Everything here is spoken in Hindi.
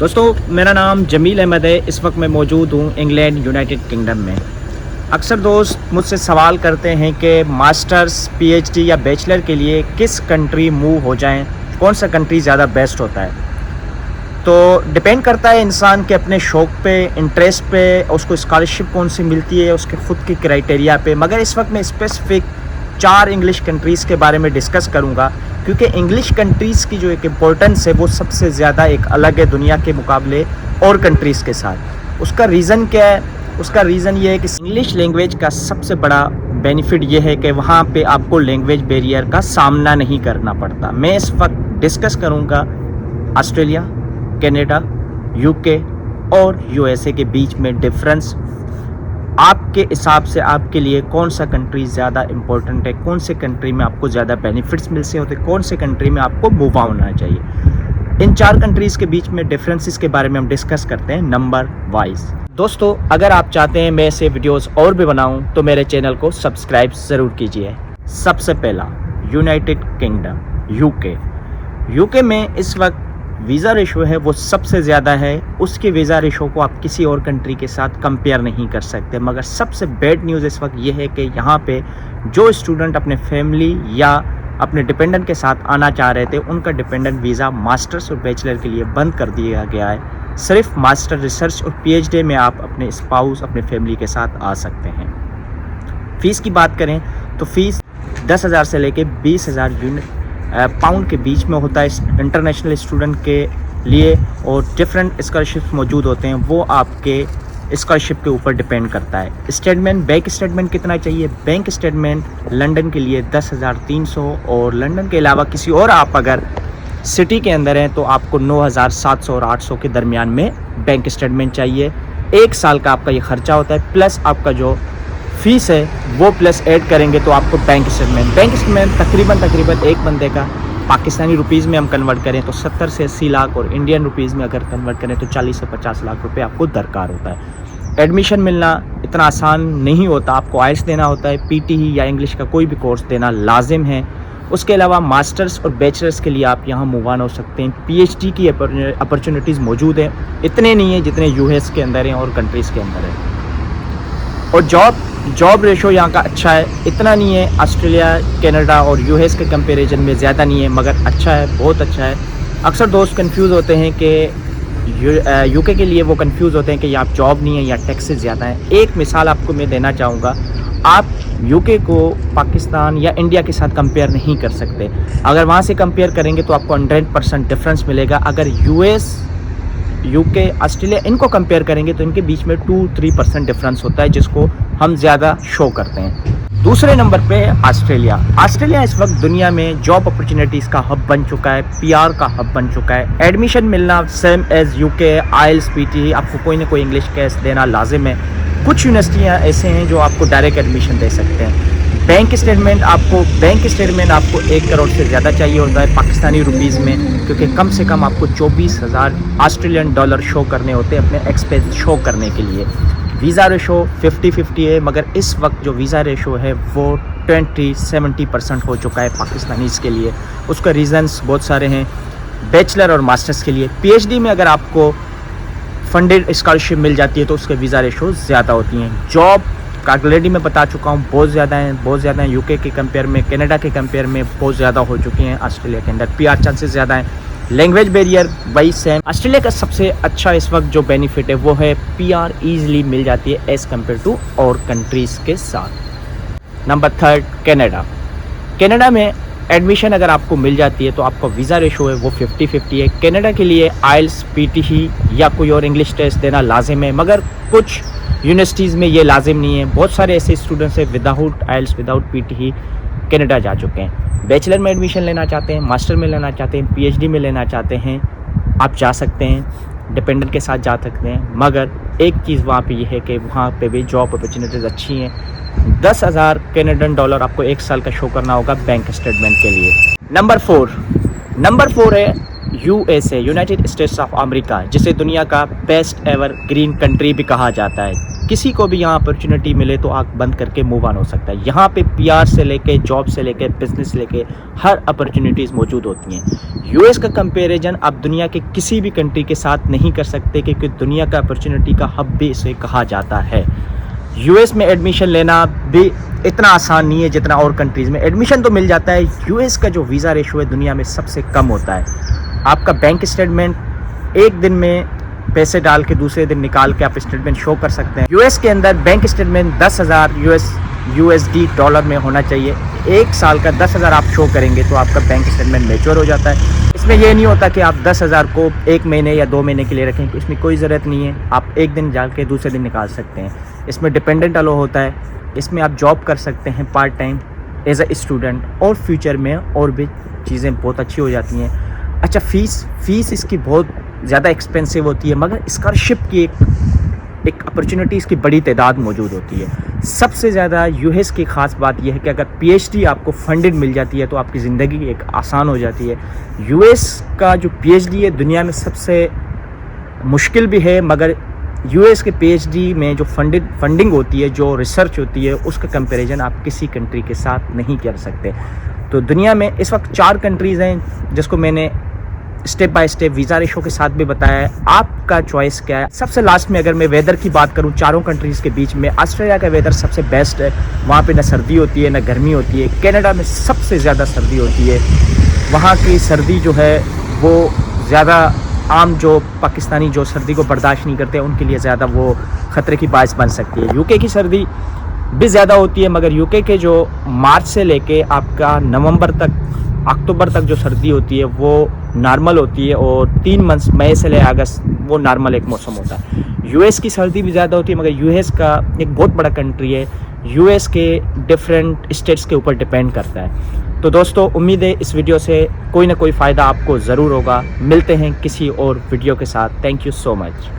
दोस्तों मेरा नाम जमील अहमद है। इस वक्त मैं मौजूद हूँ इंग्लैंड यूनाइटेड किंगडम में। अक्सर दोस्त मुझसे सवाल करते हैं कि मास्टर्स पीएचडी या बैचलर के लिए किस कंट्री मूव हो जाएं, कौन सा कंट्री ज़्यादा बेस्ट होता है। तो डिपेंड करता है इंसान के अपने शौक़ पे, इंटरेस्ट पे, उसको स्कॉलरशिप कौन सी मिलती है, उसके ख़ुद की क्राइटेरिया पे। मगर इस वक्त मैं स्पेसिफ़िक 4 इंग्लिश कंट्रीज़ के बारे में डिस्कस करूँगा, क्योंकि इंग्लिश कंट्रीज़ की जो एक इम्पोर्टेंस है वो सबसे ज़्यादा एक अलग है दुनिया के मुकाबले और कंट्रीज़ के साथ। उसका रीज़न क्या है? उसका रीज़न ये है कि इंग्लिश लैंग्वेज का सबसे बड़ा बेनिफिट ये है कि वहाँ पे आपको लैंग्वेज बैरियर का सामना नहीं करना पड़ता। मैं इस वक्त डिस्कस करूँगा ऑस्ट्रेलिया, कनाडा, यूके और यूएसए के बीच में डिफरेंस। आपके हिसाब से आपके लिए कौन सा कंट्री ज़्यादा इम्पोर्टेंट है, कौन से कंट्री में आपको ज़्यादा बेनिफिट्स मिल से होते, कौन से कंट्री में आपको मूव ऑन होना चाहिए। इन 4 कंट्रीज़ के बीच में डिफरेंसेस के बारे में हम डिस्कस करते हैं नंबर वाइज। दोस्तों अगर आप चाहते हैं मैं ऐसे वीडियोस और भी बनाऊं तो मेरे चैनल को सब्सक्राइब ज़रूर कीजिए। सबसे पहला यूनाइटेड किंगडम, यूके में इस वक्त वीज़ा रेशो है वो सबसे ज़्यादा है। उसके वीज़ा रेशो को आप किसी और कंट्री के साथ कंपेयर नहीं कर सकते। मगर सबसे बैड न्यूज़ इस वक्त ये है कि यहाँ पे जो स्टूडेंट अपने फैमिली या अपने डिपेंडेंट के साथ आना चाह रहे थे, उनका डिपेंडेंट वीज़ा मास्टर्स और बैचलर के लिए बंद कर दिया गया है। सिर्फ मास्टर, रिसर्च और पीएचडी में आप अपने स्पाउस, अपने फैमिली के साथ आ सकते हैं। फ़ीस की बात करें तो फ़ीस 10,000 से लेके 20,000 पाउंड के बीच में होता है इंटरनेशनल स्टूडेंट के लिए। और डिफरेंट स्कॉलरशिप्स मौजूद होते हैं, वो आपके स्कॉलरशिप के ऊपर डिपेंड करता है। स्टेटमेंट, बैंक स्टेटमेंट कितना चाहिए? बैंक स्टेटमेंट लंदन के लिए 10,300 और लंदन के अलावा किसी और आप अगर सिटी के अंदर हैं तो आपको 9,700 और 800 के दरमियान में बैंक स्टेटमेंट चाहिए। 1 साल का आपका ये ख़र्चा होता है, प्लस आपका जो फ़ीस है वो प्लस ऐड करेंगे तो आपको बैंक स्टेटमेंट तकरीबन एक बंदे का पाकिस्तानी रुपीज़ में हम कन्वर्ट करें तो 70 से 80 लाख और इंडियन रुपीज़ में अगर कन्वर्ट करें तो 40 से 50 लाख रुपए आपको दरकार होता है। एडमिशन मिलना इतना आसान नहीं होता, आपको आइल्स देना होता है, पीटीई या इंग्लिश का कोई भी कोर्स देना लाजिम है। उसके अलावा मास्टर्स और बैचलर्स के लिए आप यहाँ मूव ऑन हो सकते हैं। पीएचडी की अपॉर्चुनिटीज़ मौजूद हैं, इतने नहीं है जितने यूएस के अंदर हैं और कंट्रीज़ के अंदर हैं। और जॉब रेशो यहाँ का अच्छा है, इतना नहीं है ऑस्ट्रेलिया, कनाडा और यूएस के कंपैरिजन में ज़्यादा नहीं है, मगर अच्छा है, बहुत अच्छा है। अक्सर दोस्त कंफ्यूज होते हैं कि यूके के लिए वो कंफ्यूज होते हैं कि यहाँ जॉब नहीं है या टैक्सेस ज़्यादा हैं। एक मिसाल आपको मैं देना चाहूँगा, आप यूके को पाकिस्तान या इंडिया के साथ कंपेयर नहीं कर सकते। अगर वहाँ से कंपेयर करेंगे तो आपको 100% डिफरेंस मिलेगा। अगर यूएस, यूके, ऑस्ट्रेलिया इनको कंपेयर करेंगे तो इनके बीच में 2-3% डिफरेंस होता है, जिसको हम ज़्यादा शो करते हैं। दूसरे नंबर पे है ऑस्ट्रेलिया इस वक्त दुनिया में जॉब अपॉर्चुनिटीज़ का हब बन चुका है, पीआर का हब बन चुका है। एडमिशन मिलना सेम एज़ यूके, आइल्स, पीटी, आपको कोई ना कोई इंग्लिश टेस्ट देना लाजिम है। कुछ यूनिवर्सिटियाँ ऐसे हैं जो आपको डायरेक्ट एडमिशन दे सकते हैं। बैंक स्टेटमेंट आपको 1 करोड़ से ज़्यादा चाहिए होता है पाकिस्तानी रुपीज़ में, क्योंकि कम से कम आपको 24,000 ऑस्ट्रेलियन डॉलर शो करने होते हैं अपने एक्सपेंस शो करने के लिए। वीज़ा रेशो 50-50 है, मगर इस वक्त जो वीज़ा रेशो है वो 20-70% हो चुका है पाकिस्तानीज़ के लिए। उसका रीज़न्स बहुत सारे हैं। बैचलर और मास्टर्स के लिए, पीएचडी में अगर आपको फंडेड स्कॉलरशिप मिल जाती है तो उसके वीज़ा रेशो ज़्यादा होती हैं। जॉब का ऑलरेडी मैं बता चुका हूँ, बहुत ज़्यादा हैं यूके के कंपेयर में, कनाडा के कंपेयर में बहुत ज़्यादा हो चुकी हैं। ऑस्ट्रेलिया के अंदर पीआर चांसेस ज़्यादा हैं। लैंग्वेज बैरियर वही सेम। ऑस्ट्रेलिया का सबसे अच्छा इस वक्त जो बेनिफिट है वो है पीआर ईजिली मिल जाती है एज़ कम्पेयर टू और कंट्रीज़ के साथ। नंबर 3 कनाडा में एडमिशन अगर आपको मिल जाती है तो आपका वीज़ा रेशो है वो 50-50 है। कनाडा के लिए आइल्स, पीटीई या कोई और इंग्लिश टेस्ट देना लाजिम है, मगर कुछ यूनिवर्सिटीज़ में ये लाजिम नहीं है। बहुत सारे ऐसे स्टूडेंट्स हैं विदाउट आइल्स, विदाउट पीटीई कनाडा जा चुके हैं। बैचलर में एडमिशन लेना चाहते हैं, मास्टर में लेना चाहते हैं, पीएचडी में लेना चाहते हैं, आप जा सकते हैं, डिपेंडेंट के साथ जा सकते हैं। मगर एक चीज़ वहाँ पे ये है कि वहाँ पे भी जॉब अपॉर्चुनिटीज़ अच्छी हैं। 10,000 कैनेडियन डॉलर आपको 1 साल का शो करना होगा बैंक स्टेटमेंट के लिए। नंबर 4 है USA, United states of America, जिसे दुनिया का बेस्ट एवर ग्रीन कंट्री भी कहा जाता है। किसी को भी यहाँ अपॉर्चुनिटी मिले तो आँख बंद करके मूव ऑन हो सकता है। यहाँ पे पीआर से लेके जॉब से लेके बिजनेस से लेके हर अपॉर्चुनिटीज़ मौजूद होती हैं। यूएस का कंपैरिजन आप दुनिया के किसी भी कंट्री के साथ नहीं कर सकते, क्योंकि दुनिया का अपॉर्चुनिटी का हब भी इसे कहा जाता है। यूएस में एडमिशन लेना भी इतना आसान नहीं है जितना और कंट्रीज़ में। एडमिशन तो मिल जाता है। यूएस का जो वीज़ा रेशो है दुनिया में सबसे कम होता है। आपका बैंक स्टेटमेंट एक दिन में पैसे डाल के दूसरे दिन निकाल के आप स्टेटमेंट शो कर सकते हैं। यूएस के अंदर बैंक स्टेटमेंट 10,000 यूएसडी डॉलर में होना चाहिए। एक साल का 10,000 आप शो करेंगे तो आपका बैंक स्टेटमेंट मैच्योर हो जाता है। इसमें यह नहीं होता कि आप 10,000 को एक महीने या 2 महीने के लिए रखें, तो इसमें कोई ज़रूरत नहीं है। आप एक दिन डाल के दूसरे दिन निकाल सकते हैं। इसमें डिपेंडेंट अलो होता है। इसमें आप जॉब कर सकते हैं part time as a student, और फ्यूचर में और भी चीज़ें बहुत अच्छी हो जाती हैं। अच्छा, फ़ीस इसकी बहुत ज़्यादा एक्सपेंसिव होती है, मगर स्कॉलरशिप की एक अपॉर्चुनिटी इसकी बड़ी तादाद मौजूद होती है। सबसे ज़्यादा यूएस की ख़ास बात यह है कि अगर पीएचडी आपको फंडेड मिल जाती है तो आपकी ज़िंदगी एक आसान हो जाती है। यूएस का जो पीएचडी है दुनिया में सबसे मुश्किल भी है, मगर यूएस के पीएचडी में जो फंडिंग होती है, जो रिसर्च होती है, उसका कंपैरिजन आप किसी कंट्री के साथ नहीं कर सकते। तो दुनिया में इस वक्त 4 कंट्रीज़ हैं जिसको मैंने step by step visa ratio के साथ भी बताया है। आपका चॉइस क्या है? सबसे लास्ट में अगर मैं वेदर की बात करूं, चारों कंट्रीज़ के बीच में ऑस्ट्रेलिया का वेदर सबसे बेस्ट है। वहाँ पे ना सर्दी होती है ना गर्मी होती है। कनाडा में सबसे ज़्यादा सर्दी होती है। वहाँ की सर्दी जो है वो ज़्यादा आम जो पाकिस्तानी जो सर्दी को बर्दाश्त नहीं करते उनके लिए ज़्यादा वो ख़तरे की बायस बन सकती है। यूके की सर्दी भी ज़्यादा होती है, मगर यूके के जो मार्च से लेके आपका नवंबर तक, अक्टूबर तक जो सर्दी होती है वो नॉर्मल होती है, और 3 मंथ्स मई से ले अगस्त वो नॉर्मल एक मौसम होता है। यूएस की सर्दी भी ज़्यादा होती है, मगर यूएस का एक बहुत बड़ा कंट्री है। यूएस के डिफरेंट स्टेट्स के ऊपर डिपेंड करता है। तो दोस्तों, उम्मीद है इस वीडियो से कोई ना कोई फ़ायदा आपको ज़रूर होगा। मिलते हैं किसी और वीडियो के साथ। Thank you so much.